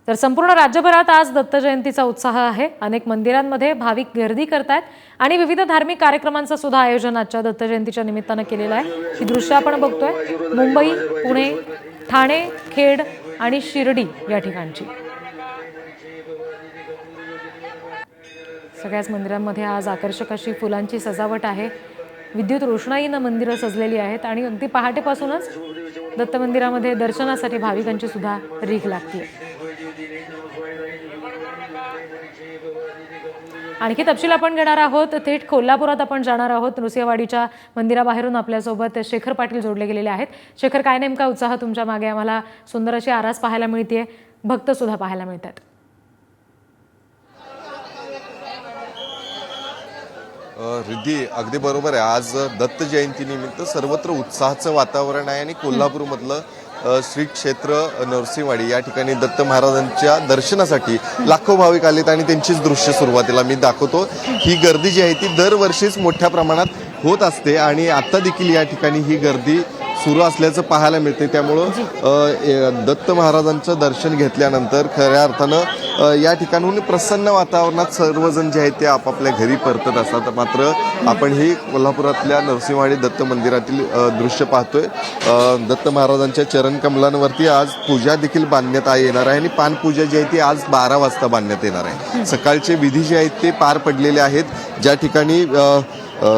तर संपूर्ण राज्यभरात आज दत्त जयंतीचा उत्साह आहे। अनेक मंदिरांमध्ये भाविक गर्दी करतात आणि विविध धार्मिक कार्यक्रमांचं सुद्धा आयोजन आजच्या दत्त जयंतीच्या निमित्तानं केलेलं आहे। ही दृश्य आपण बघतोय मुंबई, पुणे, ठाणे, खेड आणि शिर्डी या ठिकाणची। सगळ्याच मंदिरांमध्ये आज आकर्षक अशी फुलांची सजावट आहे। विद्युत रोषणाईनं मंदिरं सजलेली आहेत आणि अगदी पहाटेपासूनच दत्त मंदिरामध्ये दर्शनासाठी भाविकांची सुद्धा रीघ लागते। आणखी तपशील आपण घेणार आहोत। थेट कोल्हापुरात आपण जाणार आहोत। नृसिंहवाडीच्या मंदिराबाहेरून आपल्यासोबत शेखर पाटील जोडले गेलेले आहेत। शेखर, काय नेमका उत्साह तुमच्या मागे? आम्हाला सुंदर अशी आरास पाहायला मिळते, भक्त सुद्धा पाहायला मिळतात। रिद्धी, अगदी बरोबर आहे। आज दत्त जयंतीनिमित्त सर्वत्र उत्साहाचं वातावरण आहे आणि कोल्हापूरमधलं श्री क्षेत्र नृसिंहवाडी या ठिकाणी दत्त महाराजांच्या दर्शनासाठी लाखो भाविक आलेत आणि त्यांचीच दृश्य सुरुवातीला मी दाखवतो। ही गर्दी जी आहे ती दरवर्षीच मोठ्या प्रमाणात होत असते आणि आता देखील या ठिकाणी ही गर्दी सुरू असल्याचं पाहायला मिळते। त्यामुळं दत्त महाराजांचं दर्शन घेतल्यानंतर खऱ्या अर्थानं या ठिकाणून प्रसन्न वातावरणात सर्वजण जे आहेत ते आपापल्या घरी परतत असतात। मात्र आपण ही कोल्हापुरातल्या नृसिंहवाडी दत्त मंदिरातील दृश्य पाहतोय। दत्त महाराजांच्या चरणकमलांवरती आज पूजा देखील बांधण्यात येणार आहे आणि पानपूजा जी आहे ती आज 12 वाजता बांधण्यात येणार आहे। सकाळचे विधी जे आहेत ते पार पडलेले आहेत। ज्या ठिकाणी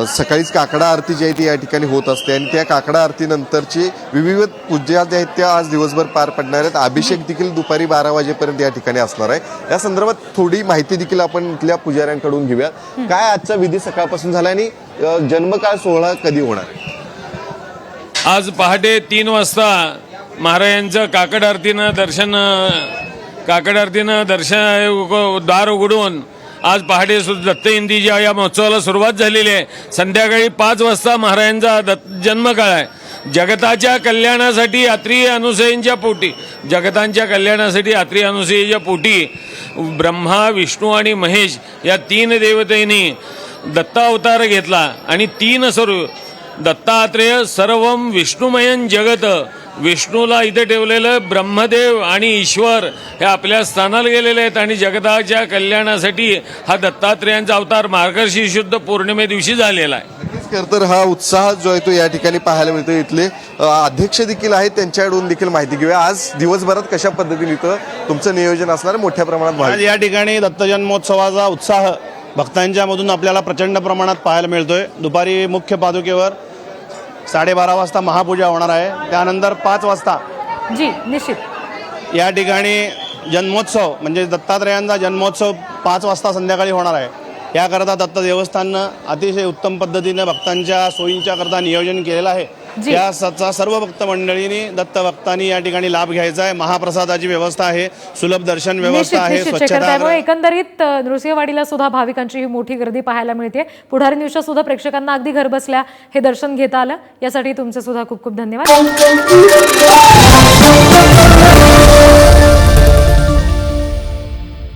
सकाळीच काकडा आरती जी आहे ती या ठिकाणी होत असते आणि त्या काकडा आरतीनंतरची विविध पूजा ज्या आहेत त्या आज दिवसभर पार पडणार आहेत। अभिषेक देखील दुपारी 12 वाजेपर्यंत या ठिकाणी असणार आहे। या संदर्भात थोडी माहिती देखील आपण इथल्या पुजाऱ्यांकडून घेऊया। काय आजचा विधी सकाळपासून झाला आणि जन्मकाळ सोहळा कधी होणार? आज पहाटे 3 वाजता महाराजांचं काकड आरतीनं दर्शन द्वार उघडून आज पहाटे दत्त जयंती या महोत्सवाला सुरुवात झालेली आहे। संध्याकाळी 5 वाजता महाराजांचा जन्मकाळ आहे। जगताच्या कल्याणासाठी यात्री अनुसूयांच्या पोटी ब्रह्मा, विष्णू आणि महेश या 3 देवतेनी दत्तावतार घेतला आणि 3 स्वरूप दत्तात्रेय सर्वम विष्णुमयन जगत, विष्णूला इथे ठेवलेलं ब्रह्मदेव आणि ईश्वर हे आपल्या स्थानाला गेलेले आहेत आणि जगताच्या कल्याणासाठी हा दत्तात्रेयांचा अवतार मार्गशीर्ष शुद्ध पौर्णिमे दिवशी झालेला आहे। तर हा उत्साह जो आहे तो या ठिकाणी पाहायला मिळतो। इथले अध्यक्ष देखील आहेत, त्यांच्याकडून देखील माहिती घेऊया। आज दिवसभरात कशा पद्धतीने इथं तुमचं नियोजन असणार? मोठ्या प्रमाणात आज या ठिकाणी दत्त जन्मोत्सवाचा उत्साह भक्तांच्या मधून आपल्याला प्रचंड प्रमाणात पाहायला मिळतोय। दुपारी मुख्य पादुकेवर 12:30 वाजता महापूजा होणार आहे। त्यानंतर 5 वाजता निश्चित या ठिकाणी जन्मोत्सव म्हणजे दत्तात्रेयांचा जन्मोत्सव 5 वाजता संध्याकाळी होणार आहे। याकरता दत्त देवस्थाननं अतिशय उत्तम पद्धतीने भक्तांच्या सोयींच्या करता नियोजन केलेलं आहे। याचा सर्व भक्त मंडळींनी दत्त भक्तांनी या ठिकाणी लाभ घ्यायचा आहे। महाप्रसादाची व्यवस्था आहे, सुलभ दर्शन व्यवस्था आहे, स्वच्छता। एकंदरीत नृसिंहवाडीला सुद्धा भाविकांची ही मोठी गर्दी पाहायला मिळते। पुढारी न्यूजच्या सुद्धा प्रेक्षकांना अगदी घर बसल्या हे दर्शन घेता आलं, यासाठी तुमचे सुद्धा खूप खूप धन्यवाद।